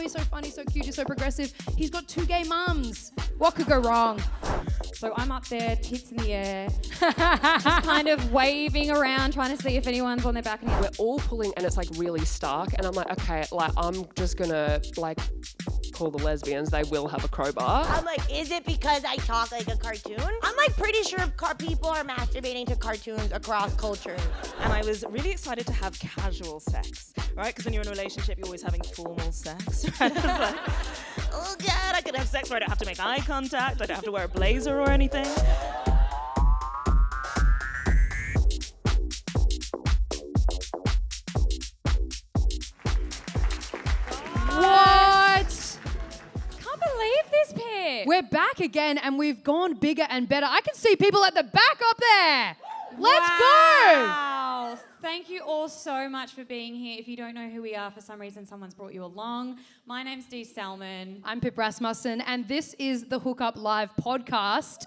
he's so funny, so cute, he's so progressive. He's got 2 gay mums. What could go wrong? So I'm up there, tits in the air, just kind of waving around, trying to see if anyone's on their balcony. We're all pulling and it's like really stark. And I'm like, okay, like I'm just gonna like call the lesbians. They will have a crowbar. I'm like, is it because I talk like a cartoon? I'm like pretty sure people are masturbating to cartoons across cultures. And I was really excited to have casual sex, right? Because when you're in a relationship, you're always having formal sex, right? It's like, oh God, I could have sex where I don't have to make eye contact, I don't have to wear a blazer or anything. What? Can't believe this, Pip. We're back again and we've gone bigger and better. I can see people at the back up there. Let's go. Wow. Thank you all so much for being here. If you don't know who we are, for some reason someone's brought you along. My name's Dee Salmon. I'm Pip Rasmussen and this is the Hookup Live podcast.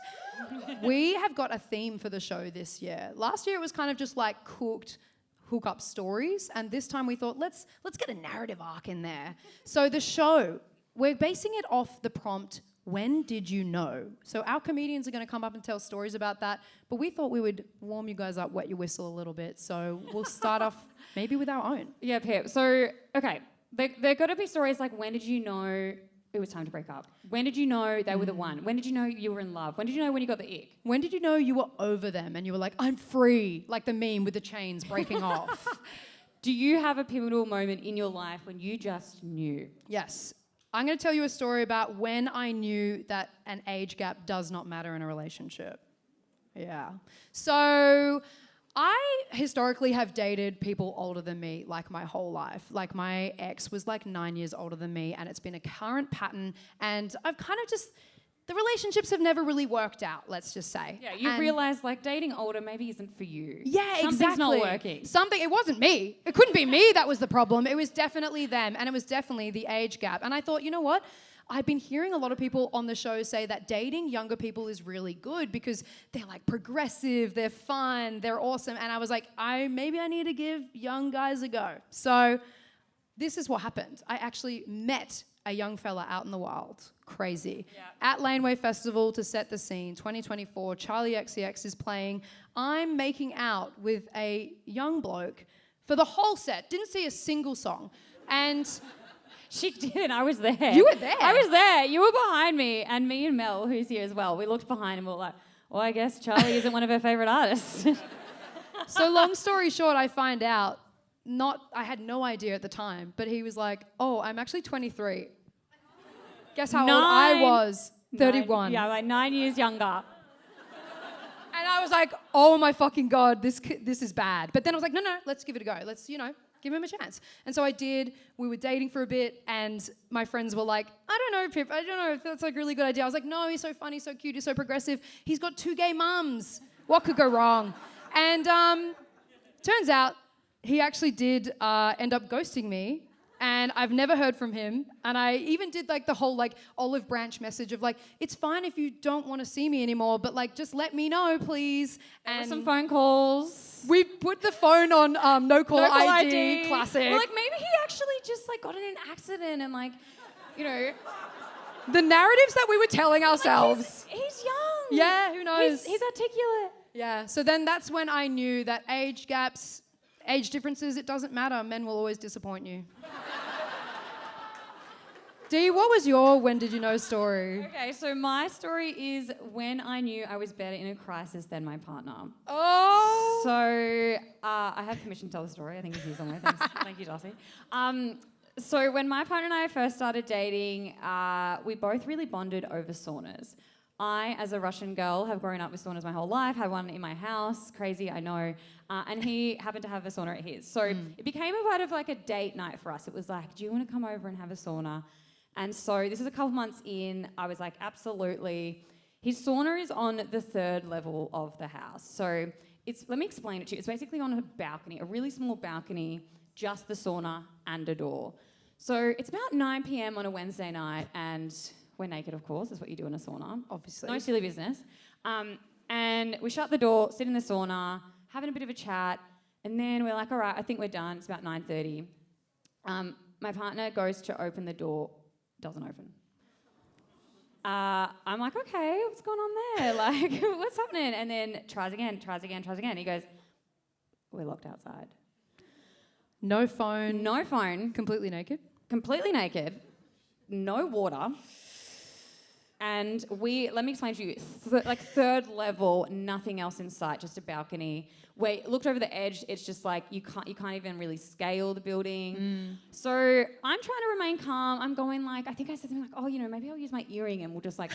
We have got a theme for the show this year. Last year it was kind of just like cooked hookup stories, and this time we thought let's get a narrative arc in there. So the show, we're basing it off the prompt, when did you know? So our comedians are going to come up and tell stories about that, but we thought we would warm you guys up, wet your whistle a little bit. So we'll start off maybe with our own. Yeah, Pip. So, okay, there got to be stories like, when did you know it was time to break up? When did you know they were the one? When did you know you were in love? When did you know when you got the ick? When did you know you were over them and you were like, I'm free, like the meme with the chains breaking off? Do you have a pivotal moment in your life when you just knew? Yes. I'm going to tell you a story about when I knew that an age gap does not matter in a relationship. Yeah. So I historically have dated people older than me like my whole life. Like my ex was like 9 years older than me, and it's been a current pattern, and I've kind of just, the relationships have never really worked out, let's just say. Yeah, you realise like dating older maybe isn't for you. Yeah, Something's exactly. not working. It wasn't me. It couldn't be me that was the problem. It was definitely them, and it was definitely the age gap. And I thought, you know what? I've been hearing a lot of people on the show say that dating younger people is really good because they're like progressive, they're fun, they're awesome. And I was like, maybe I need to give young guys a go. So this is what happened. I actually met a young fella out in the wild. Crazy. Yeah. At Laneway Festival, to set the scene, 2024, Charlie XCX is playing. I'm making out with a young bloke for the whole set. Didn't see a single song. And she did. I was there. You were there? I was there. You were behind me, and me and Mel, who's here as well, we looked behind and we were like, well, I guess Charlie isn't one of her favourite artists. So long story short, I find out, I had no idea at the time, but he was like, oh, I'm actually 23. Guess how old I was? 31. Yeah, like 9 years younger. And I was like, oh my fucking God, this is bad. But then I was like, no, let's give it a go. Let's, give him a chance. And so I did. We were dating for a bit, and my friends were like, I don't know, Pip, I don't know if that's like a really good idea. I was like, no, he's so funny, so cute, he's so progressive. He's got 2 gay mums. What could go wrong? And turns out he actually did end up ghosting me, and I've never heard from him. And I even did like the whole like olive branch message of like, it's fine if you don't want to see me anymore, but like just let me know, please. And some phone calls. We put the phone on no call ID. Classic. Well, like maybe he actually just like got in an accident and like, the narratives that we were telling ourselves. Like he's young. Yeah, who knows? He's articulate. Yeah, so then that's when I knew that age gaps, age differences, it doesn't matter. Men will always disappoint you. Dee, what was your when did you know story? Okay, so my story is when I knew I was better in a crisis than my partner. Oh! So I have permission to tell the story. I think it's here somewhere. Thanks. Thank you, Darcy. So when my partner and I first started dating, we both really bonded over saunas. I, as a Russian girl, have grown up with saunas my whole life, had one in my house, crazy, I know, and he happened to have a sauna at his. So it became a part of like a date night for us. It was like, do you want to come over and have a sauna? And so this is a couple months in, I was like, absolutely. His sauna is on the 3rd level of the house. So let me explain it to you. It's basically on a balcony, a really small balcony, just the sauna and a door. So it's about 9 p.m. on a Wednesday night, and we're naked, of course. That's what you do in a sauna. Obviously. No silly business. And we shut the door, sit in the sauna, having a bit of a chat, and then we're like, all right, I think we're done. It's about 9:30. My partner goes to open the door, doesn't open. I'm like, okay, what's going on there? Like, what's happening? And then tries again. He goes, we're locked outside. No phone. No phone. Completely naked. Completely naked. No water. And let me explain to you, third level, nothing else in sight, just a balcony. We looked over the edge, it's just like you can't even really scale the building. So I'm trying to remain calm. I'm going like, I think I said something like, oh, maybe I'll use my earring and we'll just like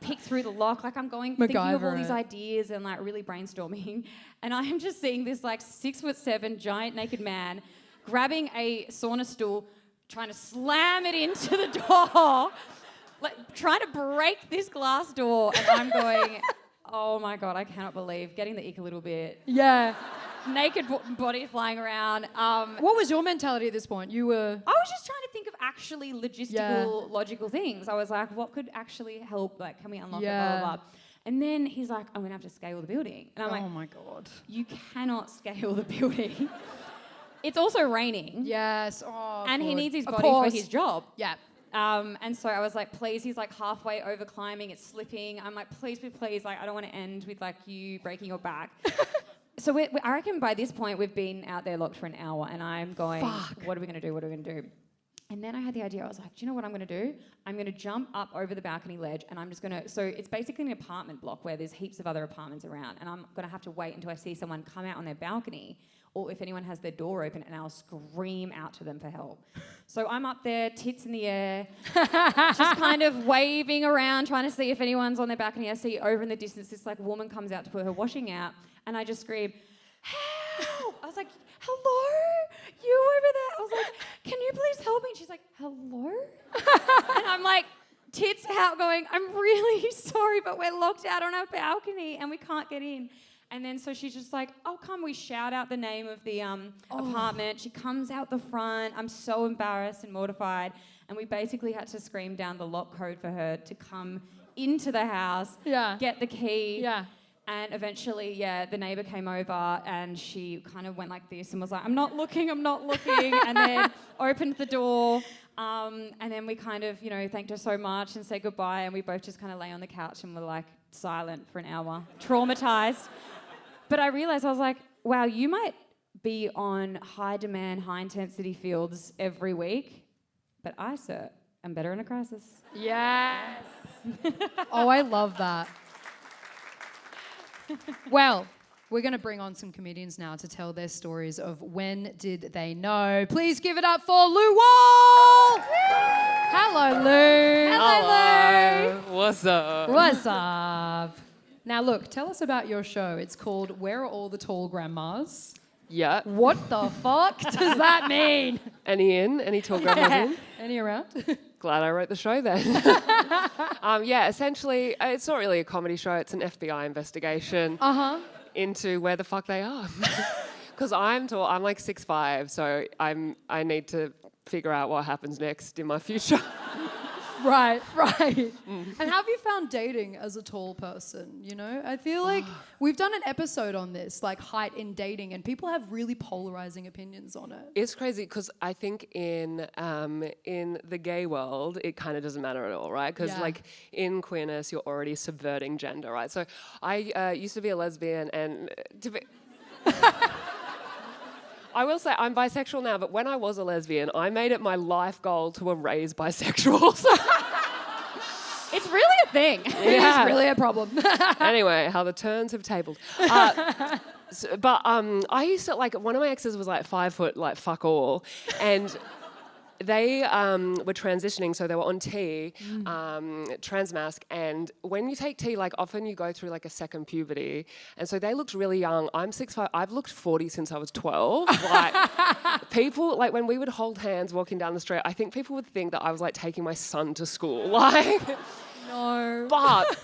pick through the lock. Like I'm going, thinking of all these ideas and like really brainstorming. And I am just seeing this like 6'7" giant naked man grabbing a sauna stool, trying to slam it into the door. Like, trying to break this glass door, and I'm going, oh my God, I cannot believe, getting the ick a little bit. Yeah. Naked body flying around. What was your mentality at this point? I was just trying to think of actually logistical, logical things. I was like, what could actually help? Like, can we unlock it, blah, blah, blah. And then he's like, I'm going to have to scale the building. And I'm like, oh my God. You cannot scale the building. It's also raining. Yes. Oh, and God. he needs his Of body course. for his job. Yeah. And so I was like, please, he's like halfway over climbing, it's slipping. I'm like, please, like, I don't want to end with like you breaking your back. So I reckon by this point we've been out there locked for an hour and I'm going, what are we going to do? And then I had the idea, I was like, do you know what I'm going to do? I'm going to jump up over the balcony ledge and I'm just going to, so it's basically an apartment block where there's heaps of other apartments around and I'm going to have to wait until I see someone come out on their balcony or if anyone has their door open and I'll scream out to them for help. So I'm up there, tits in the air, just kind of waving around, trying to see if anyone's on their balcony. I see over in the distance, this like woman comes out to put her washing out and I just scream, help! I was like, hello? You over there? I was like, can you please help me? And she's like, hello? And I'm like, tits out going, I'm really sorry, but we're locked out on our balcony and we can't get in. And then so she's just like, oh, come, we shout out the name of the apartment. She comes out the front. I'm so embarrassed and mortified. And we basically had to scream down the lock code for her to come into the house, get the key. Yeah. And eventually, the neighbour came over and she kind of went like this and was like, I'm not looking. And then opened the door. And then we kind of, thanked her so much and said goodbye. And we both just kind of lay on the couch and were like silent for an hour, traumatised. But I realised, I was like, wow, you might be on high demand, high intensity fields every week, but I, sir, am better in a crisis. Yes. Oh, I love that. Well, we're going to bring on some comedians now to tell their stories of when did they know. Please give it up for Lou Wall! Hello, Lou. Hello. What's up? What's up? Now, look, tell us about your show. It's called Where Are All the Tall Grandmas? Yeah. What the fuck does that mean? Any in? Any tall grandmas in? Any around? Glad I wrote the show then. Essentially, it's not really a comedy show. It's an FBI investigation into where the fuck they are. Because I'm tall. I'm like 6'5", so I need to figure out what happens next in my future. Right. And how have you found dating as a tall person? I feel like we've done an episode on this, like height in dating, and people have really polarizing opinions on it. It's crazy because I think in the gay world, it kind of doesn't matter at all, right? Because like in queerness, you're already subverting gender, right? So I used to be a lesbian and I will say I'm bisexual now, but when I was a lesbian, I made it my life goal to erase bisexuals. It's really a thing. It's really a problem. Anyway, how the turns have tabled. I used to, like, one of my exes was like 5 foot, like fuck all, and they were transitioning, so they were on T, transmask, and when you take T, like often you go through like a second puberty, and so they looked really young. I'm 6'5", I've looked 40 since I was 12. Like people, like when we would hold hands walking down the street, I think people would think that I was like taking my son to school. Like, No. But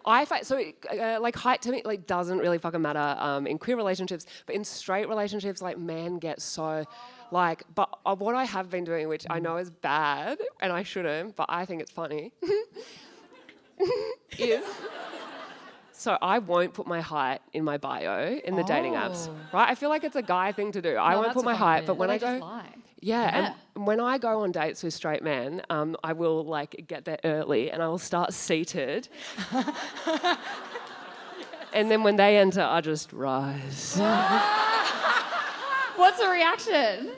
like height to me like doesn't really fucking matter in queer relationships, but in straight relationships, like men get so like. But what I have been doing, which I know is bad and I shouldn't, but I think it's funny, is. So I won't put my height in my bio in the dating apps, right? I feel like it's a guy thing to do. I won't put my height, but when I go, Yeah, and when I go on dates with straight men, I will like get there early and I will start seated. And then when they enter, I just rise. What's the reaction?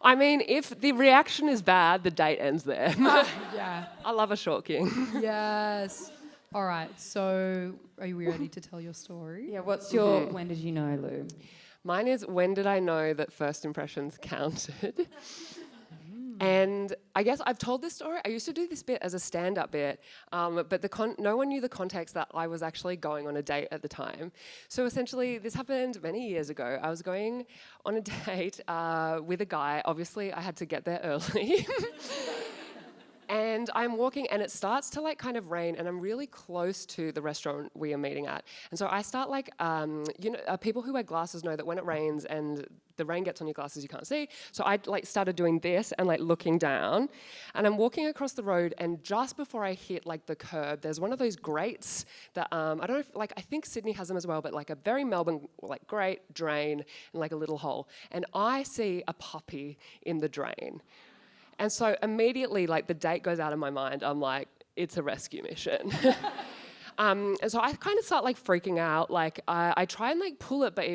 I mean, if the reaction is bad, the date ends there. Yeah. I love a short king. Yes. All right. So, are you ready to tell your story? Yeah, what's your when did you know, Lou? Mine is, when did I know that first impressions counted? And I guess I've told this story. I used to do this bit as a stand-up bit, but no one knew the context that I was actually going on a date at the time. So essentially, this happened many years ago. I was going on a date with a guy. Obviously, I had to get there early. And I'm walking and it starts to like kind of rain and I'm really close to the restaurant we are meeting at. And so I start like, people who wear glasses know that when it rains and the rain gets on your glasses, you can't see. So I like started doing this and like looking down and I'm walking across the road and just before I hit like the curb, there's one of those grates that, I don't know if like, I think Sydney has them as well, but like a very Melbourne like grate, drain and like a little hole. And I see a puppy in the drain. And so immediately, like, the date goes out of my mind. I'm like, it's a rescue mission. And so I kind of start, like, freaking out. Like, I try and, like, pull it, but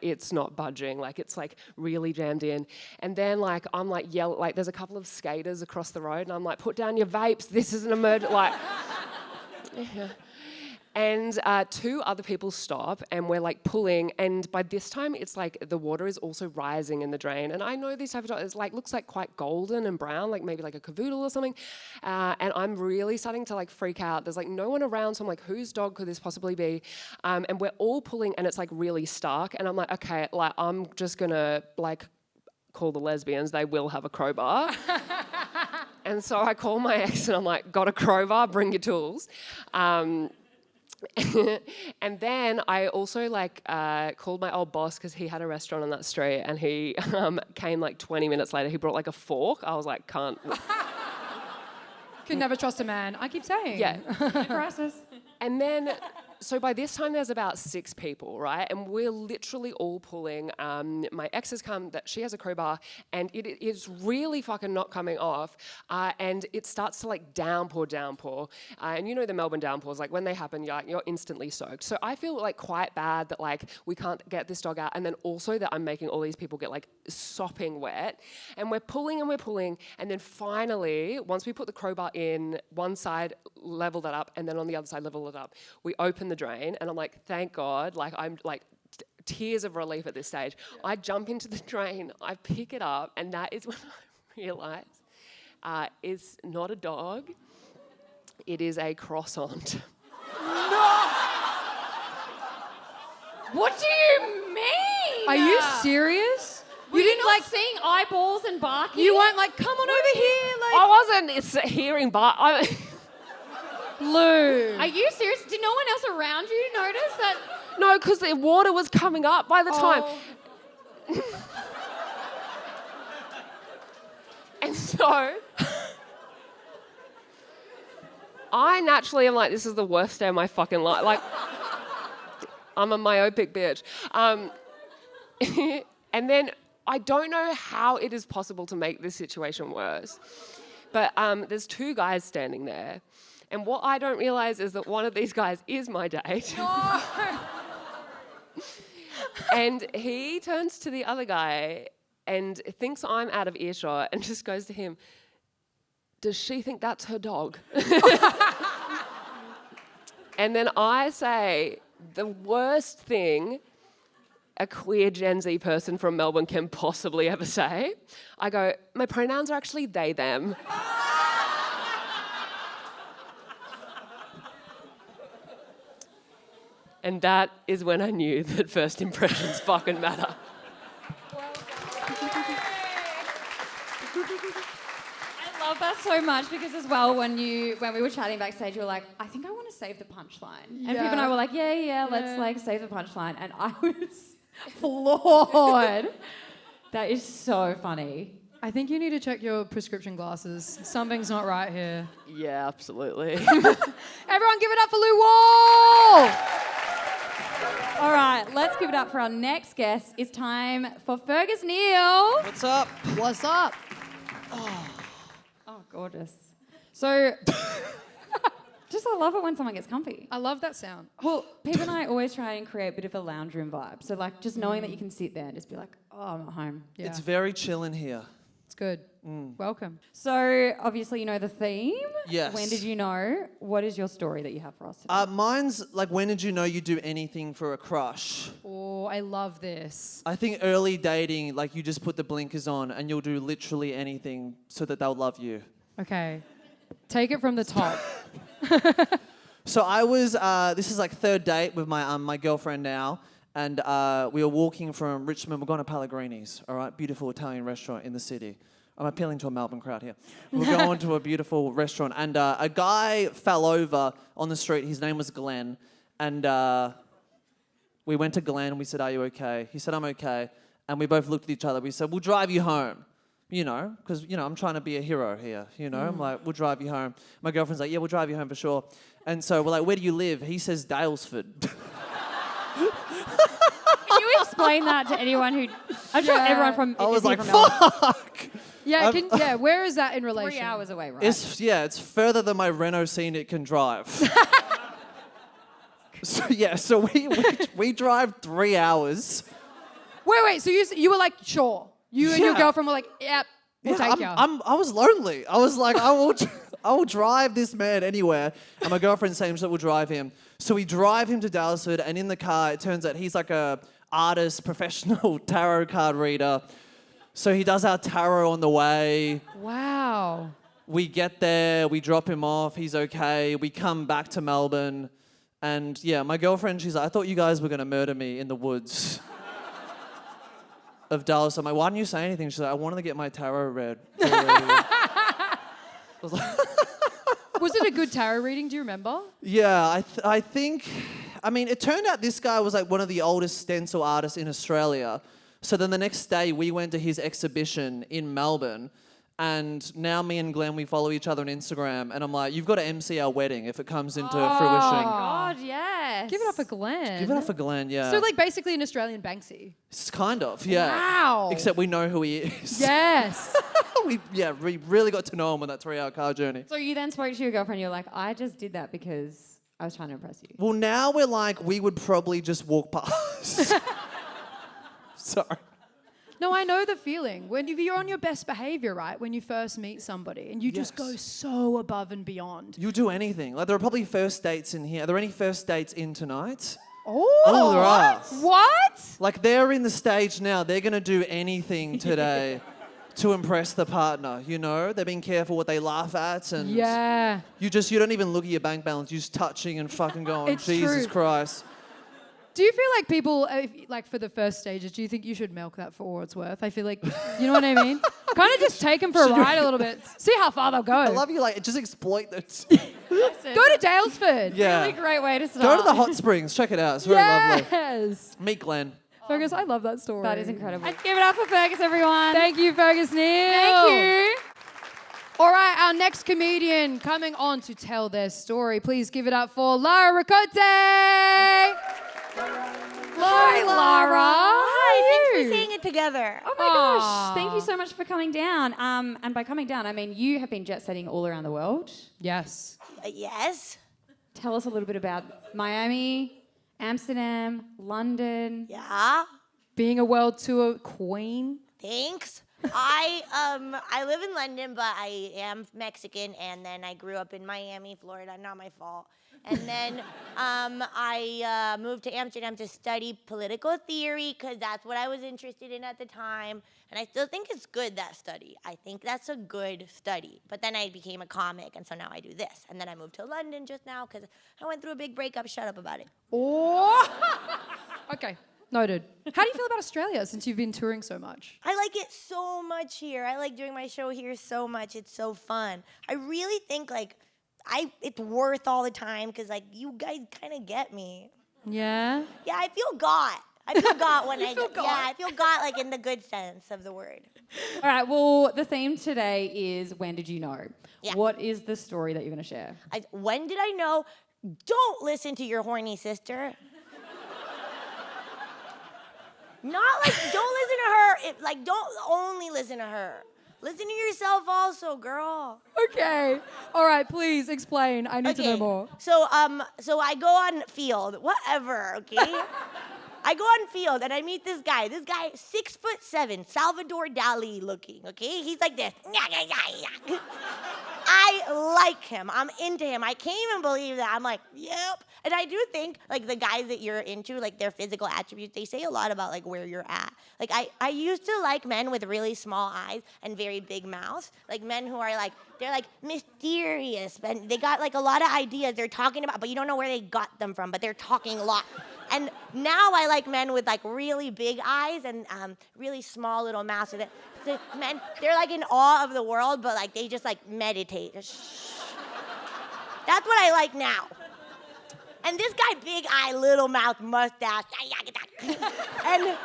it's not budging. Like, it's, like, really jammed in. And then, like, I'm, like, like, there's a couple of skaters across the road, and I'm like, put down your vapes. This is an emergency. Like, yeah. And two other people stop and we're like pulling, and by this time it's like the water is also rising in the drain. And I know these type of dogs, it's like looks like quite golden and brown, like maybe like a cavoodle or something. And I'm really starting to like freak out. There's like no one around, so I'm like, whose dog could this possibly be? And we're all pulling and it's like really stark. And I'm like, okay, like I'm just gonna like call the lesbians, they will have a crowbar. And so I call my ex and I'm like, got a crowbar, bring your tools. And then I also like called my old boss because he had a restaurant on that street and he came like 20 minutes later. He brought like a fork. I was like, can't. Can never trust a man. I keep saying. Yeah. Crisis. And then, so by this time there's about 6 people, right? And we're literally all pulling. My ex has come, that she has a crowbar, and it is really fucking not coming off. And it starts to like downpour. And you know the Melbourne downpours, like when they happen, you're instantly soaked. So I feel like quite bad that like we can't get this dog out, and then also that I'm making all these people get like sopping wet. And we're pulling, and then finally, once we put the crowbar in, one side level that up, and then on the other side level it up. We open the drain, and I'm like, thank God, like I'm like tears of relief at this stage. Yeah. I jump into the drain, I pick it up, and that is when I realise it's not a dog, it is a croissant. No! What do you mean? Are you serious? You didn't like seeing eyeballs and barking? You weren't like, come on over here, like. I wasn't. It's hearing bark. Lou. Are you serious? Did no one else around you notice that? No, because the water was coming up by the time. And so I naturally am like, this is the worst day of my fucking life. Like, I'm a myopic bitch. And then I don't know how it is possible to make this situation worse. But there's 2 guys standing there. And what I don't realise is that one of these guys is my date. No. And he turns to the other guy and thinks I'm out of earshot and just goes to him, does she think that's her dog? And then I say the worst thing a queer Gen Z person from Melbourne can possibly ever say. I go, my pronouns are actually they, them. And that is when I knew that first impressions fucking matter. I love that so much because as well, when we were chatting backstage, you were like, I think I want to save the punchline. And Pip and I were like, yeah, let's like save the punchline. And I was floored. That is so funny. I think you need to check your prescription glasses. Something's not right here. Yeah, absolutely. Everyone give it up for Lou Wall! All right, let's give it up for our next guest. It's time for Fergus Neal. What's up? What's up? Oh, gorgeous. So, just I love it when someone gets comfy. I love that sound. Well, Pip and I always try and create a bit of a lounge room vibe. So, like, just knowing that you can sit there and just be like, oh, I'm at home. Yeah, It's very chill in here. it's good. Welcome. So, obviously, you know the theme. Yes. When did you know? What is your story that you have for us today? Mine's like, when did you know you'd do anything for a crush? Oh, I love this. I think early dating, like you just put the blinkers on and you'll do literally anything so that they'll love you. Okay. Take it from the top. So I was, this is like third date with my girlfriend now, and we were walking from Richmond. We're going to Pellegrini's, all right? Beautiful Italian restaurant in the city. I'm appealing to a Melbourne crowd here. We're going to a beautiful restaurant, and a guy fell over on the street. His name was Glenn, and we went to Glenn. We said, "Are you okay?" He said, "I'm okay." And we both looked at each other. We said, "We'll drive you home." You know, because, you know, I'm trying to be a hero here, you know? I'm like, "We'll drive you home." My girlfriend's like, "Yeah, we'll drive you home for sure." And so we're like, "Where do you live?" He says, "Dalesford." Can you explain that to anyone who... I'm sure everyone from... I was is here like, from Melbourne. fuck! Yeah, where is that in relation? 3 hours away, right? It's further than my Renault Scenic can drive. So we drive 3 hours. Wait, so you were like, sure. You and your Yeah. girlfriend were like, yep, we'll take you. I was lonely. I was like, I will drive this man anywhere. And my girlfriend's saying that we'll drive him. So we drive him to Dalesford, and in the car, it turns out he's like a artist, professional tarot card reader. So he does our tarot on the way. Wow. We get there, we drop him off, he's okay. We come back to Melbourne, and yeah, my girlfriend, she's like, "I thought you guys were gonna murder me in the woods of Dallas." I'm like, "Why didn't you say anything?" She's like, "I wanted to get my tarot read." I was like, Was it a good tarot reading? Do you remember? yeah, I think, I mean, it turned out this guy was like one of the oldest stencil artists in Australia. So then the next day we went to his exhibition in Melbourne, and now me and Glenn, we follow each other on Instagram, and I'm like, "You've got to MC our wedding if it comes into fruition." God, yes. Give it up for Glenn. Give it up for Glenn, yeah. So like basically an Australian Banksy. It's kind of, yeah. Wow. Except we know who he is. Yes. we really got to know him on that 3-hour car journey. So you then spoke to your girlfriend, you're like, I just did that because I was trying to impress you. Well, now we're like, we would probably just walk past. Sorry. No, I know the feeling. When you're on your best behavior, right? When you first meet somebody and you just go so above and beyond. You'll do anything. Like, there are probably first dates in here. Are there any first dates in tonight? Oh, there are. What? Like, they're in the stage now. They're going to do anything today to impress the partner, you know? They're being careful what they laugh at, and Yeah. you don't even look at your bank balance. You're just touching and fucking going, It's Jesus true. Christ. Do you feel like people, like for the first stages, do you think you should milk that for all it's worth? I feel like, you know what I mean? Kind of just take them for a ride a little bit. See how far they'll go. I love you, like, just exploit this. Go to Dalesford. Yeah. Really great way to start. Go to the hot springs. Check it out. It's very lovely. Yes. Meet Glenn. Fergus, I love that story. That is incredible. And give it up for Fergus, everyone. Thank you, Fergus Neal. Thank you. All right, our next comedian coming on to tell their story. Please give it up for Lara Ricote. Hi, Lara. Hi, thanks for saying it together. Oh my gosh, thank you so much for coming down. And by coming down, I mean you have been jet setting all around the world. Yes. Yes. Tell us a little bit about Miami, Amsterdam, London. Yeah. Being a world tour queen. Thanks. I live in London, but I am Mexican, and then I grew up in Miami, Florida. Not my fault. And then I moved to Amsterdam to study political theory because that's what I was interested in at the time. And I still think it's good, that study. I think that's a good study. But then I became a comic, and so now I do this. And then I moved to London just now because I went through a big breakup. Shut up about it. Oh. Okay. Noted. How do you feel about Australia since you've been touring so much? I like it so much here. I like doing my show here so much. It's so fun. I really think it's worth all the time because you guys kind of get me. Yeah. Yeah, I feel got. I feel got when I feel get. got? Yeah, I feel got in the good sense of the word. All right, well, the theme today is when did you know? Yeah. What is the story that you're going to share? When did I know? Don't listen to your horny sister. Not like, don't listen to her. Don't only listen to her. Listen to yourself also, girl. Okay. All right, please explain. I need to know more. So I go on field, whatever, okay? I go on field and I meet this guy. This guy, 6'7", Salvador Dali looking, okay? He's like this. I like him. I'm into him. I can't even believe that. I'm like, yep. And I do think, like, the guys that you're into, like, their physical attributes, they say a lot about, like, where you're at. Like, I used to like men with really small eyes and very big mouths. Like, men who are, like, they're, like, mysterious. And they got, like, a lot of ideas they're talking about, but you don't know where they got them from, but they're talking a lot. And now I like men with, like, really big eyes and really small little mouths. So the men, they're, like, in awe of the world, but, like, they just, like, meditate. That's what I like now. And this guy, big eye, little mouth, mustache. And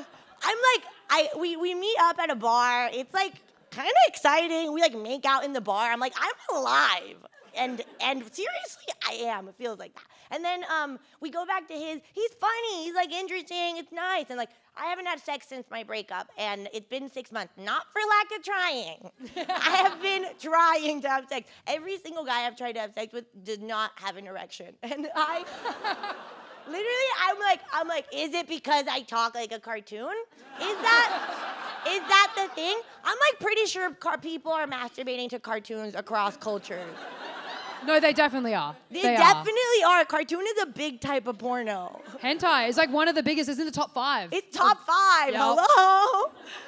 I'm like, we meet up at a bar. It's, like, kind of exciting. We, like, make out in the bar. I'm like, I'm alive. And seriously, I am. It feels like that. And then we go back to his. He's funny. He's, like, interesting. It's nice. And, like, I haven't had sex since my breakup, and it's been 6 months. Not for lack of trying. I have been trying to have sex. Every single guy I've tried to have sex with did not have an erection. And literally, I'm like, is it because I talk like a cartoon? Is that the thing? I'm, like, pretty sure people are masturbating to cartoons across cultures. No, they definitely are. They definitely are. Cartoon is a big type of porno. Hentai is like one of the biggest. It's in the top 5. It's top 5. Yep.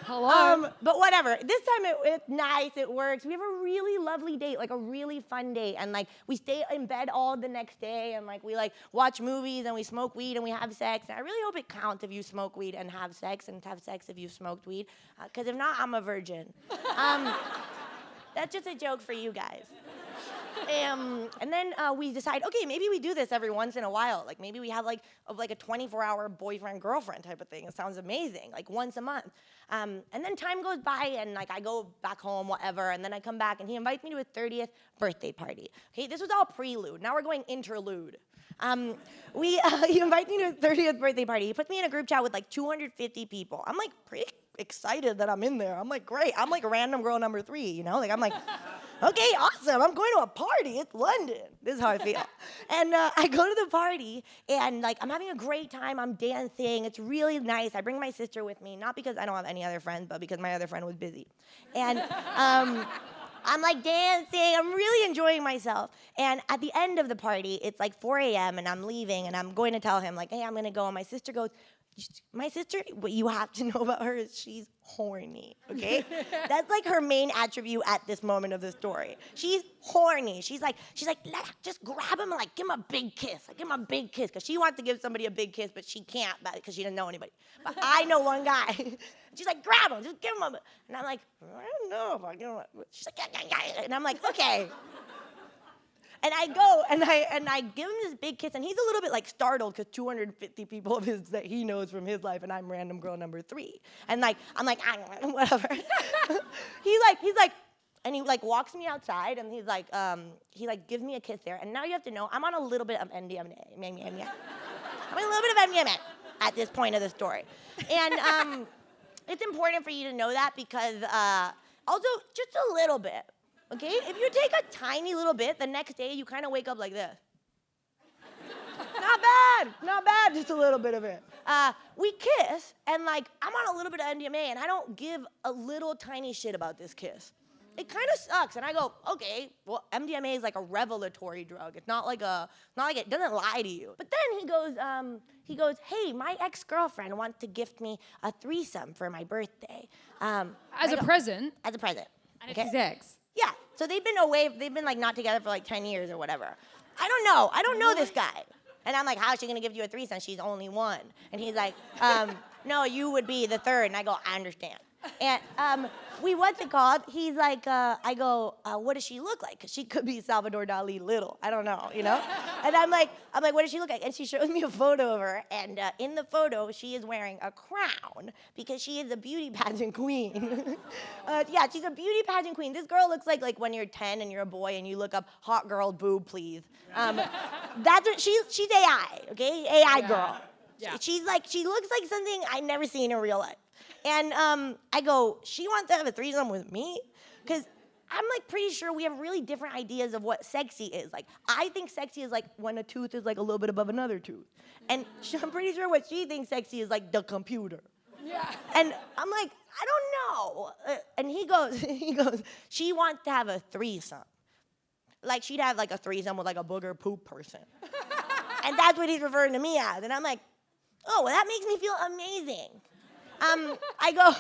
Hello. But whatever. This time it's nice. It works. We have a really lovely date, like a really fun date, and, like, we stay in bed all the next day, and, like, we, like, watch movies and we smoke weed and we have sex. And I really hope it counts if you smoke weed and have sex if you've smoked weed, because if not, I'm a virgin. That's just a joke for you guys. And then we decide, okay, maybe we do this every once in a while. Like, maybe we have, like a 24-hour boyfriend-girlfriend type of thing. It sounds amazing, like, once a month. And then time goes by, and, like, I go back home, whatever, and then I come back, and he invites me to his 30th birthday party. Okay, this was all prelude. Now we're going interlude. He invites me to his 30th birthday party. He puts me in a group chat with, like, 250 people. I'm, like, pretty excited that I'm in there. I'm like, great. I'm, like, random girl number 3, you know? Like, I'm like, okay, awesome. I'm going to a party. It's London. This is how I feel. And I go to the party, and, like, I'm having a great time. I'm dancing. It's really nice. I bring my sister with me, not because I don't have any other friends, but because my other friend was busy. And I'm, like, dancing. I'm really enjoying myself. And at the end of the party, it's, like, 4 a.m., and I'm leaving, and I'm going to tell him, like, hey, I'm going to go. And my sister goes, my sister, what you have to know about her is she's horny, okay? That's, like, her main attribute at this moment of the story. She's horny. She's like, just grab him and, like, give him a big kiss. Like, give him a big kiss. Because she wants to give somebody a big kiss, but she can't because she doesn't know anybody. But I know one guy. She's like, grab him. Just give him a... And I'm like, I don't know if I give him a... She's like, yeah. And I'm like, okay. And I go, and I give him this big kiss, and he's a little bit, like, startled because 250 people of his that he knows from his life, and I'm random girl number 3. And, like, I'm like, whatever. he's like, and he, like, walks me outside, and he's like, he, like, gives me a kiss there. And now you have to know, I'm on a little bit of MDMA. I'm on a little bit of MDMA at this point of the story. And it's important for you to know that because, also, just a little bit. Okay, if you take a tiny little bit, the next day you kind of wake up like this. Not bad, just a little bit of it. We kiss, and, like, I'm on a little bit of MDMA, and I don't give a little tiny shit about this kiss. It kind of sucks, and I go, okay, well, MDMA is like a revelatory drug. It's not like it doesn't lie to you. But then he goes, hey, my ex-girlfriend wants to gift me a threesome for my birthday. As a present? As a present. And it's his ex. Yeah, so they've been, like, not together for, like, 10 years or whatever. I don't know this guy. And I'm like, how's she gonna give you a threesome? She's only 1. And he's like, no, you would be the 3rd. And I go, I understand. And what's it called? He's like, I go, what does she look like? Because she could be Salvador Dali little. I don't know, you know? And I'm like, what does she look like? And she shows me a photo of her. And in the photo, she is wearing a crown because she is a beauty pageant queen. Yeah, she's a beauty pageant queen. This girl looks like when you're 10 and you're a boy and you look up hot girl boob, please. That's what she's AI, okay? AI girl. Yeah. She looks like something I never seen in real life. And I go, she wants to have a threesome with me? Because I'm like pretty sure we have really different ideas of what sexy is. Like, I think sexy is like when a tooth is like a little bit above another tooth. And I'm pretty sure what she thinks sexy is like the computer. Yeah. And I'm like, I don't know. And he goes, she wants to have a threesome. Like, she'd have like a threesome with like a booger poop person. And that's what he's referring to me as. And I'm like, oh, well, that makes me feel amazing. I go,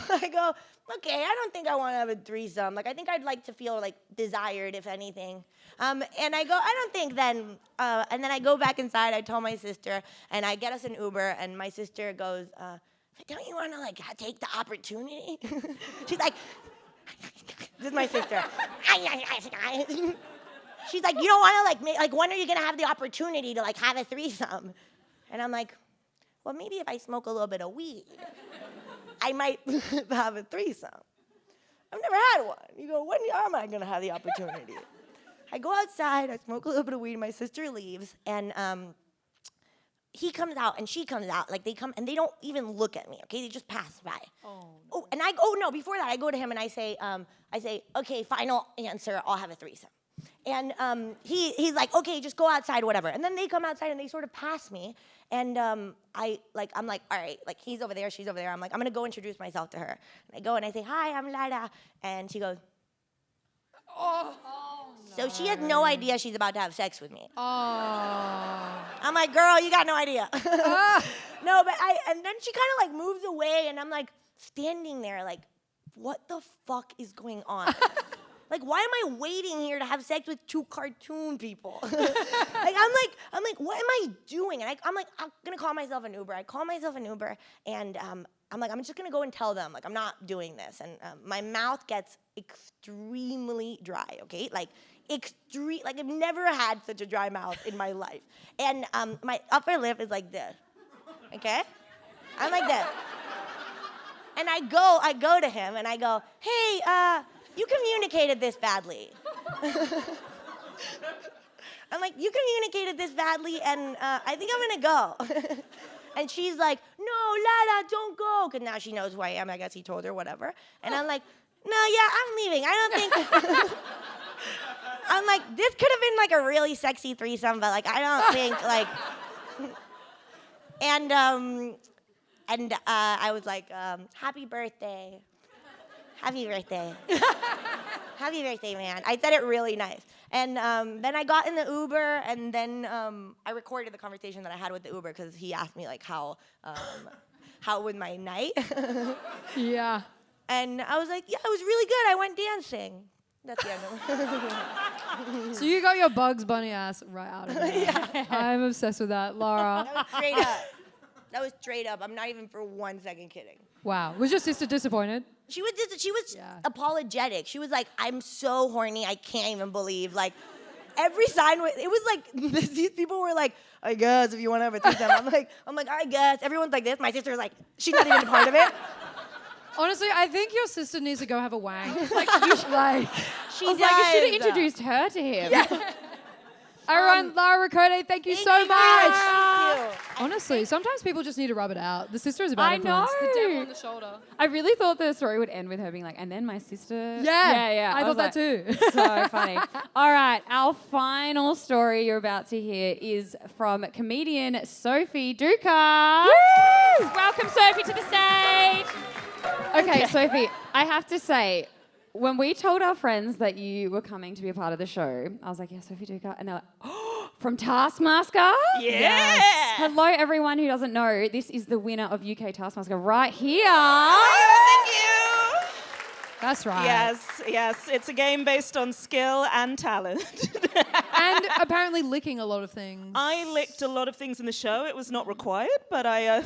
okay, I don't think I want to have a threesome. Like, I think I'd like to feel like desired, if anything. And I go, I don't think then. And then I go back inside, I tell my sister, and I get us an Uber, and my sister goes, don't you want to like take the opportunity? She's like, this is my sister. She's like, you don't want to like when are you gonna have the opportunity to like have a threesome? And I'm like, well, maybe if I smoke a little bit of weed, I might have a threesome. I've never had one. You go, when am I gonna have the opportunity? I go outside, I smoke a little bit of weed, my sister leaves, and he comes out and she comes out. Like, they come and they don't even look at me, okay? They just pass by. Oh, and before that, I go to him and I say, okay, final answer, I'll have a threesome. And he's like, okay, just go outside, whatever. And then they come outside and they sort of pass me. And I'm like, all right, like, he's over there, she's over there. I'm like, I'm gonna go introduce myself to her. And I go and I say, hi, I'm Lara. And she goes, oh. So she has no idea she's about to have sex with me. Oh. I'm like, girl, you got no idea. No, but and then she kind of like moves away and I'm like standing there like, what the fuck is going on? Like, why am I waiting here to have sex with two cartoon people? I'm like, what am I doing? And I'm like, I'm gonna call myself an Uber. I call myself an Uber, and I'm like, I'm just gonna go and tell them, like, I'm not doing this. And my mouth gets extremely dry, okay? Like, I've never had such a dry mouth in my life. And my upper lip is like this, okay? I'm like this. And I go to him, and I go, hey, you communicated this badly. I'm like, you communicated this badly, and I think I'm gonna go. And she's like, no, Lara, don't go. Because now she knows who I am. I guess he told her, whatever. And I'm like, no, yeah, I'm leaving. I don't think... I'm like, this could have been like a really sexy threesome, but like, I don't think like... And I was like, happy birthday. Happy birthday. Happy birthday, man. I said it really nice. And then I got in the Uber, and then I recorded the conversation that I had with the Uber because he asked me like how was my night. Yeah. And I was like, yeah, it was really good. I went dancing. That's the end of it. So you got your Bugs Bunny ass right out of it. Yeah. I'm obsessed with that, Lara. That was straight up. That was straight up. I'm not even for 1 second kidding. Wow. Was your sister disappointed? She was apologetic. She was like, I'm so horny, I can't even believe. Like, every sign it was like, these people were like, I guess if you want to have a threesome. I'm like, I guess. Everyone's like this. My sister was like, she's not even a part of it. Honestly, I think your sister needs to go have a wang. Like, you should, like, She does. Like, you should have introduced her to him. Yeah. Everyone, Lara Ricote, thank you so much. Thank you. Honestly, sometimes people just need to rub it out. The sister is a bad influence. I know. The devil on the shoulder. I really thought the story would end with her being like, and then my sister. Yeah. I thought was that too. So funny. All right, our final story you're about to hear is from comedian Sophie Duker. Woo! Welcome, Sophie, to the stage. Okay, Sophie, I have to say, when we told our friends that you were coming to be a part of the show, I was like, yeah, Sophie Duker. And they're like, oh, from Taskmaster? Yes. Hello, everyone who doesn't know. This is the winner of UK Taskmaster right here. Oh, thank you. That's right. Yes. It's a game based on skill and talent. And apparently licking a lot of things. I licked a lot of things in the show. It was not required, but I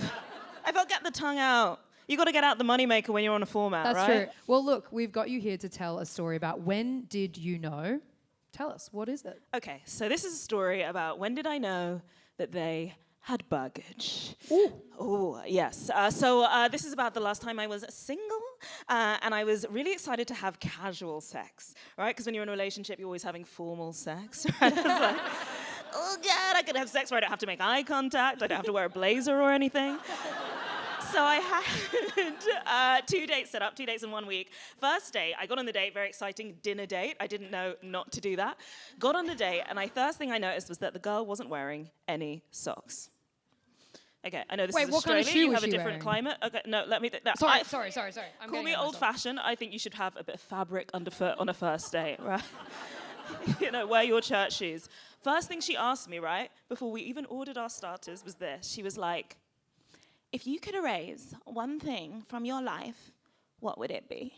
felt get the tongue out. You got to get out the moneymaker when you're on a format, That's right? true. Well, look, we've got you here to tell a story about when did you know? Tell us, what is it? Okay, so this is a story about when did I know that they had baggage. Oh, yes. So this is about the last time I was single, and I was really excited to have casual sex, right? Because when you're in a relationship, you're always having formal sex, right? It's like, oh God, I could have sex where I don't have to make eye contact. I don't have to wear a blazer or anything. So I had 2 dates set up, 2 dates in 1 week. First date, I got on the date, very exciting dinner date. I didn't know not to do that. Got on the date, and first thing I noticed was that the girl wasn't wearing any socks. Okay, I know this Wait, is what kind Australia. of shoe You was have a she different wearing? climate. Okay, no, let me. Sorry. I'm Call getting me ahead of myself. old-fashioned. I think you should have a bit of fabric underfoot on a first date, right? Wear your church shoes. First thing she asked me, right, before we even ordered our starters, was this. She was like, if you could erase one thing from your life, what would it be?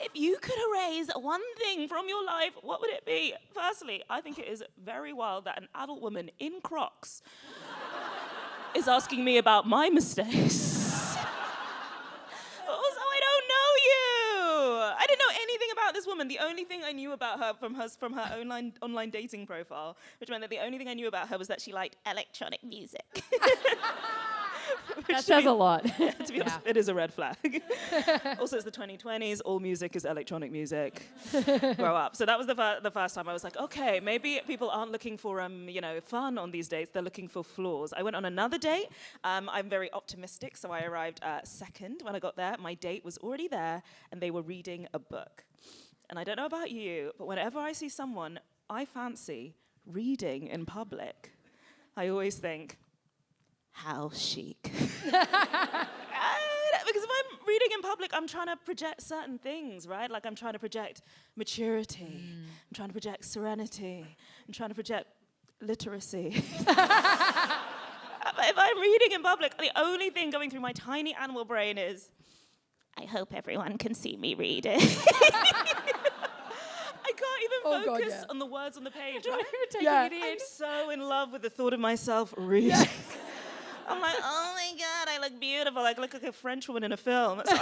If you could erase one thing from your life, what would it be? Firstly, I think it is very wild that an adult woman in Crocs is asking me about my mistakes. Also, I don't know you. I didn't know anything about this woman. The only thing I knew about her from her online dating profile, which meant that the only thing I knew about her was that she liked electronic music. That says a lot. To be honest, it is a red flag. Also, it's the 2020s. All music is electronic music. Grow up. So that was the first time I was like, okay, maybe people aren't looking for fun on these dates. They're looking for flaws. I went on another date. I'm very optimistic, so I arrived second. When I got there, my date was already there, and they were reading a book. And I don't know about you, but whenever I see someone I fancy reading in public, I always think, how chic. Because if I'm reading in public, I'm trying to project certain things, right? Like I'm trying to project maturity. I'm trying to project serenity. I'm trying to project literacy. If I'm reading in public, the only thing going through my tiny animal brain is, I hope everyone can see me read it. I can't even focus on the words on the page, right? I'm so in love with the thought of myself reading. Yes. I'm like, oh my God, I look beautiful. I look like a French woman in a film. So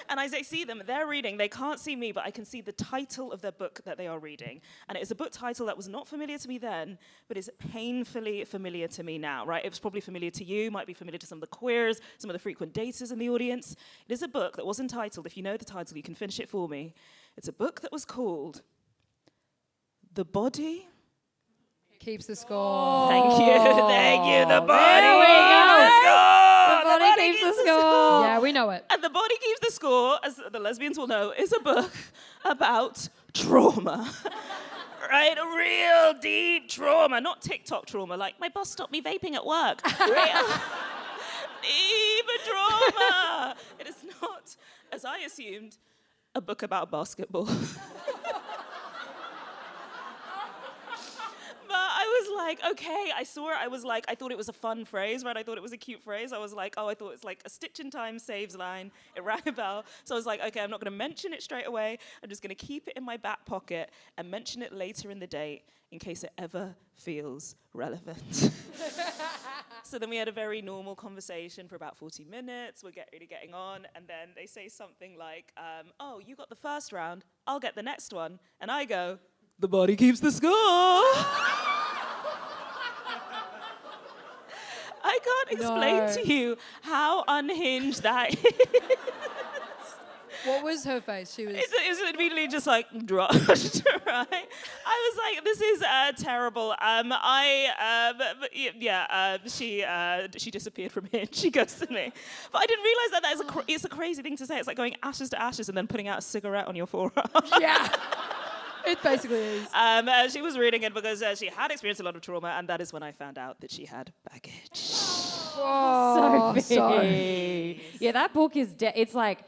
and as I see them, they're reading. They can't see me, but I can see the title of their book that they are reading. And it is a book title that was not familiar to me then, but is painfully familiar to me now, right? It was probably familiar to you, might be familiar to some of the queers, some of the frequent daters in the audience. It is a book that was entitled, if you know the title, you can finish it for me. It's a book that was called The Body Keeps the score. Thank you. The body There we go. keeps the score. The body keeps the score. Yeah, we know it. And The Body Keeps the Score, as the lesbians will know, is a book about trauma. Right? A real deep trauma. Not TikTok trauma, like my boss stopped me vaping at work. Real deep trauma. It is not, as I assumed, a book about basketball. But I was like, okay, I saw it. I thought it was a fun phrase, right? I thought it was a cute phrase. I was like, I thought it's like a stitch in time saves line. It rang a bell. So I was like, okay, I'm not going to mention it straight away. I'm just going to keep it in my back pocket and mention it later in the date in case it ever feels relevant. So then we had a very normal conversation for about 40 minutes. We're getting on. And then they say something like, oh, you got the first round. I'll get the next one. And I go, the body keeps the score. I can't explain to you how unhinged that is. What was her face? She was. It's immediately just like dropped, right? I was like, this is terrible. She disappeared from here. She ghosted me. But I didn't realize that it's a crazy thing to say. It's like going ashes to ashes and then putting out a cigarette on your forearm. Yeah. It basically is. She was reading it because she had experienced a lot of trauma, and that is when I found out that she had baggage. Oh, Sophie. Yeah, that book is, it's like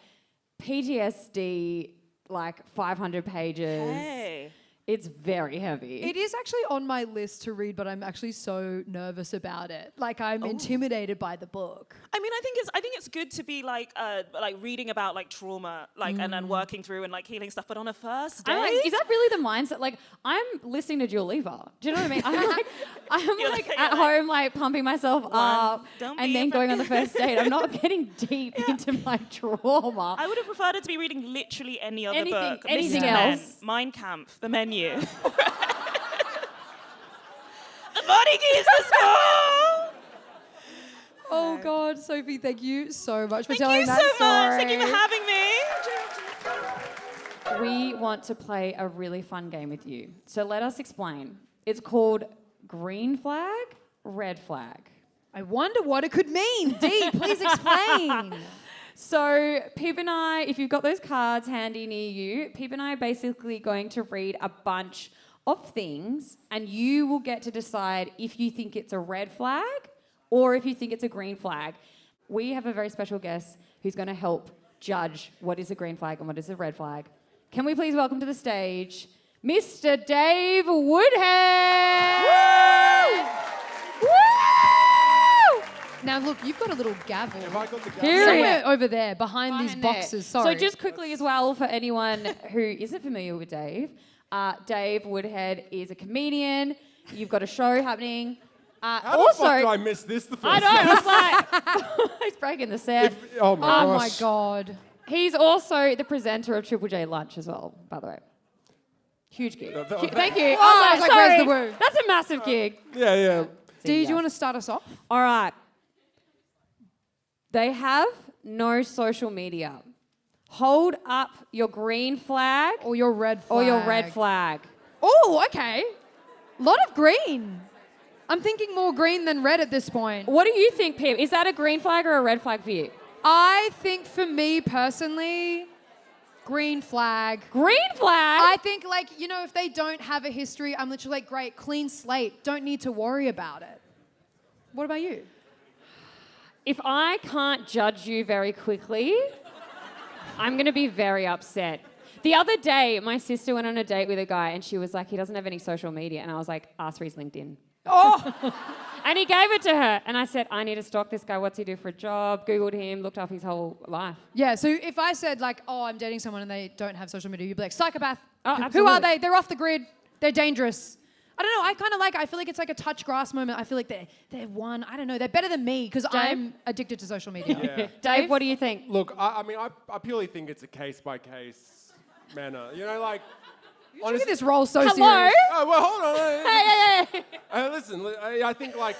PTSD, like 500 pages. Hey. It's very heavy. It is actually on my list to read, but I'm actually so nervous about it. Like I'm intimidated by the book. I mean, I think it's good to be like reading about like trauma, like and working through and like healing stuff. But on a first date, I'm like, is that really the mindset? Like, I'm listening to Dua Lipa. Do you know what I mean? I'm at home, like pumping myself up, and then going on the first date. I'm not getting deep into my trauma. I would have preferred it to be reading literally any other book. Anything Mr. else. Men, Mein Kampf, The Menu. The body keeps the score. Oh God, Sophie, thank you so much for Thank telling you that so story. much. Thank you for having me. We want to play a really fun game with you. So let us explain. It's called green flag, red flag. I wonder what it could mean. Dee, please explain. So Pip and I, if you've got those cards handy near you, Pip and I are basically going to read a bunch of things and you will get to decide if you think it's a red flag or if you think it's a green flag. We have a very special guest who's going to help judge what is a green flag and what is a red flag. Can we please welcome to the stage Mr. Dave Woodhead? Woo! Woo! Now, look, you've got a little gavel. Have I got the gavel? Here Somewhere over there, behind these there. boxes. Sorry. So just quickly as well, for anyone who isn't familiar with Dave, Dave Woodhead is a comedian. You've got a show happening. How Also, the fuck did I miss this the first I know, time? I was like, he's breaking the set. Oh my Oh my gosh. God. He's also the presenter of Triple J Lunch as well, by the way. Huge gig. Thank you. Oh, I was like, sorry. where's the woo? That's a massive gig. Yeah, yeah. Dee, do you want to start us off? All right. They have no social media. Hold up your green flag Or your red flag? or your red flag. Oh, okay. Lot of green. I'm thinking more green than red at this point. What do you think, Pip? Is that a green flag or a red flag for you? I think for me personally, green flag. Green flag? I think, like, you know, if they don't have a history, I'm literally like, great, clean slate. Don't need to worry about it. What about you? If I can't judge you very quickly, I'm going to be very upset. The other day, my sister went on a date with a guy and she was like, he doesn't have any social media. And I was like, ask for his LinkedIn. Oh! And he gave it to her. And I said, I need to stalk this guy. What's he do for a job? Googled him, looked up his whole life. Yeah, so if I said, like, oh, I'm dating someone and they don't have social media, you'd be like, psychopath. Oh, Who absolutely. are they? They're off the grid. They're dangerous. I don't know. I kind of like, I feel like it's like a touch grass moment. I feel like they're one. I don't know. They're better than me because I'm addicted to social media. Yeah. Dave, what do you think? Look, I mean, I purely think it's a case-by-case manner. You know, like... Look at this role so Hello? serious. Oh, well, hold on. Hey. Listen, I think, like...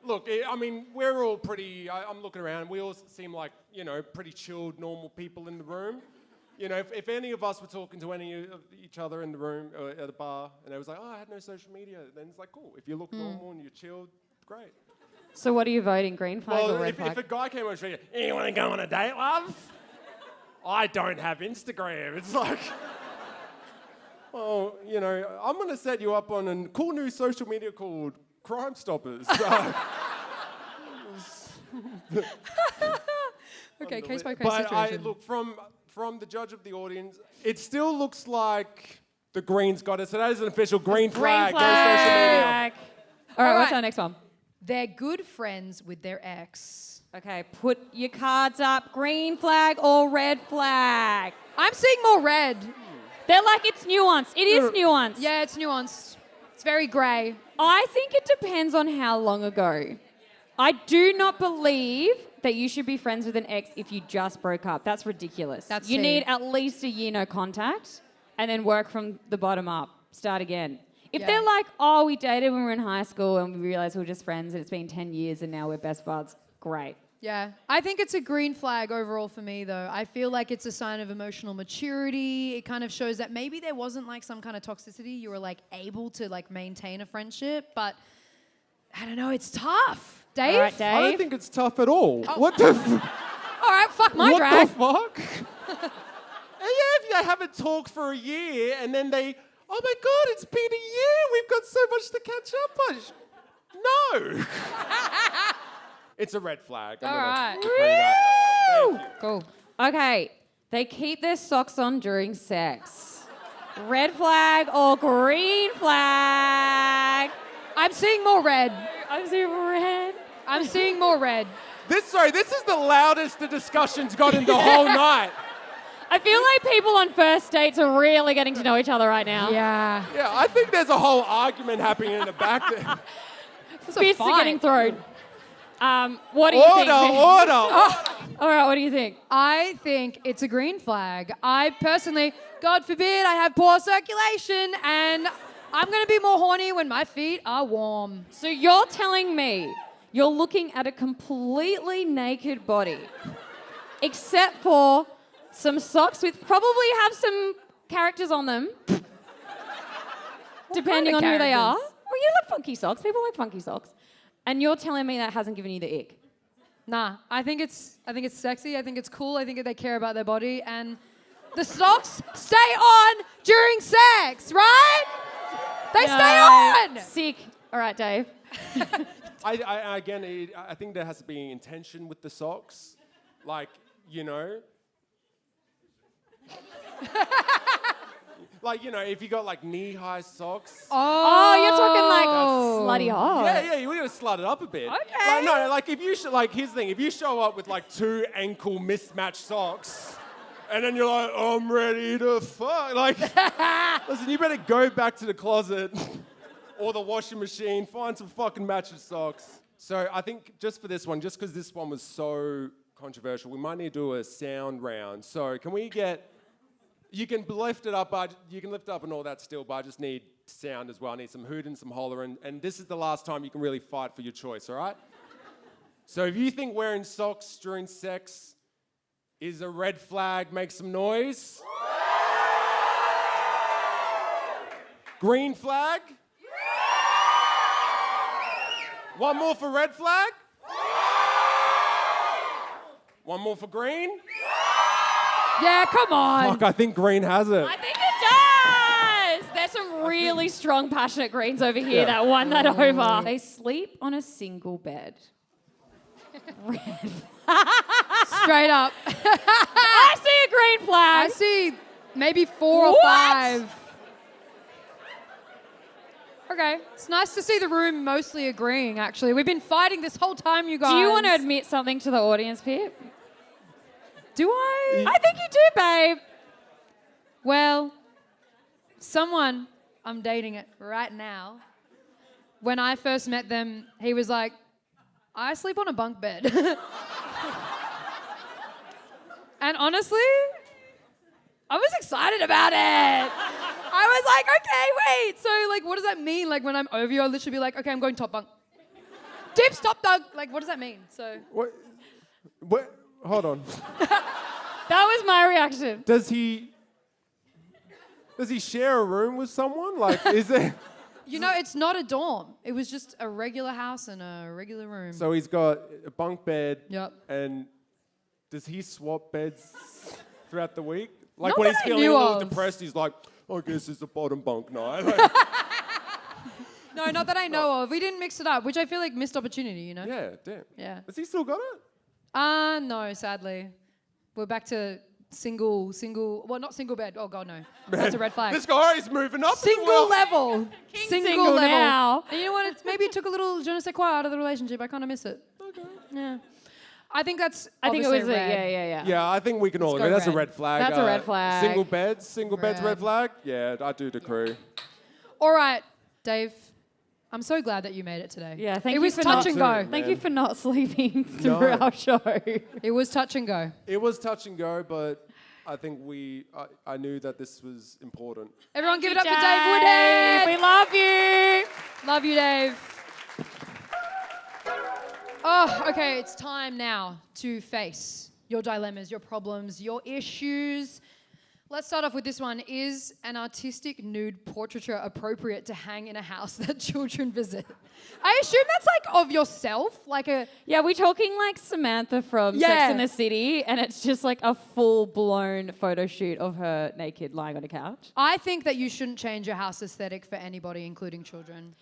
Look, I mean, we're all pretty... I'm looking around. We all seem like, you know, pretty chilled, normal people in the room. You know, if any of us were talking to any of each other in the room or at a bar and it was like, oh, I had no social media, then it's like, cool. If you look normal and you're chilled, great. So what are you voting, green flag or Well, red if flag? a guy came on the street, hey, you want to go on a date, love? I don't have Instagram. It's like, well, you know, I'm going to set you up on a cool new social media called Crime Stoppers. So, Okay, case by case but situation. look, from the judge of the audience, it still looks like the green's got it. So that is an official green flag. Green Go social media. flag. All right, what's right. our next one? They're good friends with their ex. Okay, put your cards up. Green flag or red flag? I'm seeing more red. They're like, it's nuanced. It is nuanced. Yeah, it's nuanced. It's very grey. I think it depends on how long ago. I do not believe that you should be friends with an ex if you just broke up. That's ridiculous. That's you tea. need at least a year no contact and then work from the bottom up. Start again. If Yeah. they're like, oh, we dated when we were in high school and we realised we were just friends and it's been 10 years and now we're best buds, great. Yeah, I think it's a green flag overall for me, though. I feel like it's a sign of emotional maturity. It kind of shows that maybe there wasn't like some kind of toxicity. You were like able to like maintain a friendship, but I don't know. It's tough. Dave? All right, Dave. I don't think it's tough at all. What the All right, fuck my what drag. the fuck? Yeah, if they haven't talked for a year and then they, oh my God, it's been a year. We've got so much to catch up on. No. It's a red flag. I'm All gonna right. agree that. Thank you. Cool. Okay, they keep their socks on during sex. Red flag or green flag? I'm seeing more red. I'm seeing red. I'm seeing more red. This is the loudest the discussion's got in the whole night. I feel like people on first dates are really getting to know each other right now. Yeah. Yeah, I think there's a whole argument happening in the back there. Fists are getting thrown. What do you think? Order. All right, what do you think? I think it's a green flag. I personally, God forbid, I have poor circulation and I'm going to be more horny when my feet are warm. So you're telling me you're looking at a completely naked body, except for some socks with probably have some characters on them, depending on who they are. you like funky socks. People like funky socks. And you're telling me that hasn't given you the ick? Nah, I think it's sexy. I think it's cool. I think that they care about their body, and the socks stay on during sex, right? They stay on. Sick. All right, Dave. I think there has to be intention with the socks, like, you know. Like, you know, if you got like knee-high socks. Oh, you're talking like slutty hot. Yeah, you want to slut it up a bit. Okay. Like, no, like if you here's the thing: if you show up with like 2 ankle mismatched socks, and then you're like, I'm ready to fuck. Like, listen, you better go back to the closet or the washing machine, find some fucking matching socks. So I think just for this one, just because this one was so controversial, we might need to do a sound round. So can we get? You can lift it up, but you can lift up and all that still, but I just need sound as well. I need some hooting, some hollering, and this is the last time you can really fight for your choice, all right? So if you think wearing socks during sex is a red flag, make some noise. Green flag. One more for red flag. One more for green. Yeah, come on. Fuck, I think green has it. I think it does. There's some really strong, passionate greens over here that won that over. They sleep on a single bed. Straight up. I see a green I flag. see maybe 4 or 5. Okay, it's nice to see the room mostly agreeing, actually. We've been fighting this whole time, you guys. Do you want to admit something to the audience, Pip? Do I? I think you do, babe. Well, someone, I'm dating it right now. When I first met them, he was like, I sleep on a bunk bed. And honestly, I was excited about it. I was like, okay, wait. So, like, what does that mean? Like, when I'm over you, I'll literally be like, okay, I'm going top bunk. Dips, top bunk. Like, what does that mean? So. What? Hold on. That was my reaction. Does he share a room with someone? Like, is it? You know, it's not a dorm. It was just a regular house and a regular room. So he's got a bunk bed. Yep. And does he swap beds throughout the week? Like Not when that he's I feeling a knew little of. depressed, he's like, I guess it's a bottom bunk night. Like, No, not that I know of. We didn't mix it up, which I feel like missed opportunity, you know? yeah, damn. Yeah. Has he still got it? No, sadly. We're back to single, well, not single bed. Oh, God, no. That's a red flag. This guy is moving up. Single as well. level. single now. And you know what? Maybe it took a little je ne sais quoi out of the relationship. I kind of miss it. Okay. Yeah. I think that's I think it was red. yeah. Yeah, I think we can all go agree. That's a red. red flag. That's a red flag. Single beds, red Red. flag. Yeah, I do decree. All right, Dave. I'm so glad that you made it today. Yeah, thank it you was for touch not- and go. Man. Thank you for not sleeping through No. our show. It was touch and go. It was touch and go, but I think I knew that this was important. Everyone give it up for Dave Woodhead. We love you. Love you, Dave. Oh, okay, it's time now to face your dilemmas, your problems, your issues. Let's start off with this one. Is an artistic nude portraiture appropriate to hang in a house that children visit? I assume that's like of yourself, like a... Yeah, we're talking like Samantha from Yeah. Sex and the City, and it's just like a full-blown photo shoot of her naked lying on a couch. I think that you shouldn't change your house aesthetic for anybody, including children.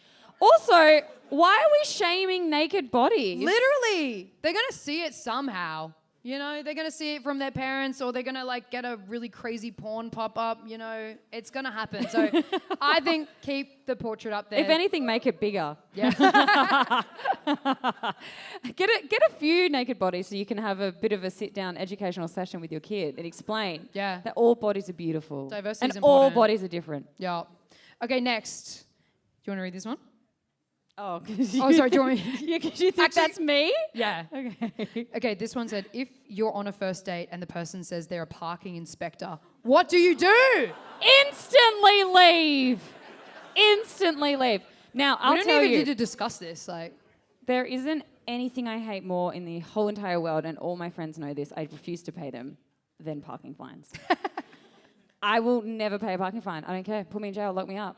Also, why are we shaming naked bodies? Literally, they're gonna see it somehow. You know, they're gonna see it from their parents, or they're gonna like get a really crazy porn pop up. You know, it's gonna happen. So I think keep the portrait up there. If anything, make it bigger. Yeah. Get a few naked bodies so you can have a bit of a sit-down educational session with your kid and explain Yeah. that all bodies are beautiful. Diversity and is all important. bodies are different. Yeah. Okay, next. Do you want to read this one? Oh, Oh, sorry. Do you want me? Yeah, 'cause you think Actually- that's me? Yeah. Okay. Okay, this one said, if you're on a first date and the person says they're a parking inspector, what do you do? Instantly leave. Instantly leave. Now, I'll We don't tell even you, need to discuss this. Like, there isn't anything I hate more in the whole entire world, and all my friends know this, I refuse to pay them, than parking fines. I will never pay a parking fine. I don't care. Put me in jail, lock me up.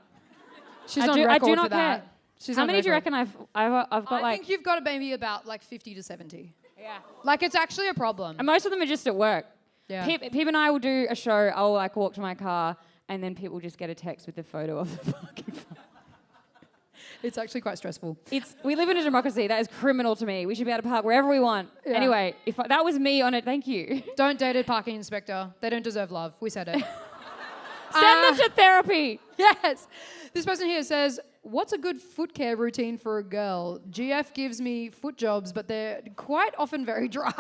she's I on do record not for that. care. She's How on many do you record. reckon I've got I like? think you've got maybe about like 50 to 70. Yeah. Like it's actually a problem. And most of them are just at work. Yeah. Pip and I will do a show. I'll like walk to my car, and then Pip will just get a text with the photo of the fucking phone. It's actually quite stressful. We live in a democracy. That is criminal to me. We should be able to park wherever we want. Yeah. Anyway, that was me on it. Thank you. Don't date a parking inspector. They don't deserve love. We said it. Send them to therapy. Yes. This person here says, what's a good foot care routine for a girl? GF gives me foot jobs, but they're quite often very dry.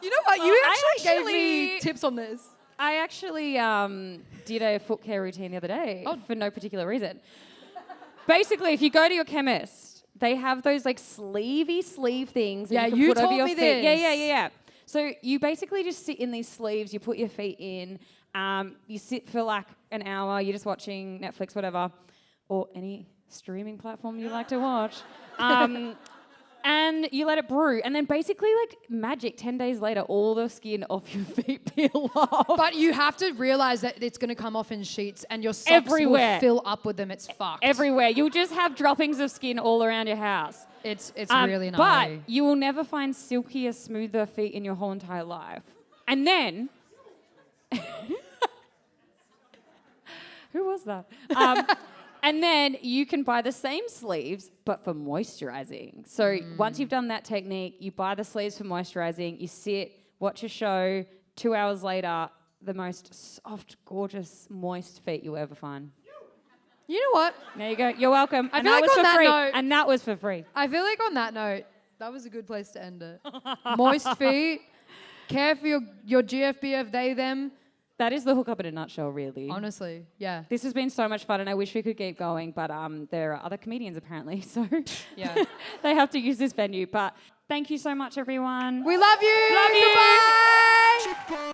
You know what? You actually gave me tips on this. I actually did a foot care routine the other day for no particular reason. Basically, if you go to your chemist, they have those like sleeve things that Yeah, you can you put over told your me feet. this. Yeah. So you basically just sit in these sleeves, you put your feet in, you sit for like an hour, you're just watching Netflix, whatever, or any streaming platform you like to watch. And you let it brew. And then basically like magic, 10 days later, all the skin off your feet peel off. But you have to realize that it's going to come off in sheets and your socks Everywhere. will fill up with them. It's fucked. Everywhere. You'll just have droppings of skin all around your house. It's really gnarly. But you will never find silkier, smoother feet in your whole entire life. And then... Who was that? And then you can buy the same sleeves, but for moisturizing. So once you've done that technique, you buy the sleeves for moisturizing, you sit, watch a show, 2 hours later, the most soft, gorgeous, moist feet you'll ever find. You know what? There you go. You're welcome. I And feel that like was on for that free. note- And that was for free. I feel like on that note, that was a good place to end it. Moist feet. Care for your GFBF, they, them. That is the hookup in a nutshell, really. Honestly, yeah. This has been so much fun, and I wish we could keep going, but there are other comedians apparently, so Yeah. they have to use this venue. But thank you so much, everyone. We love you. Love you. Goodbye.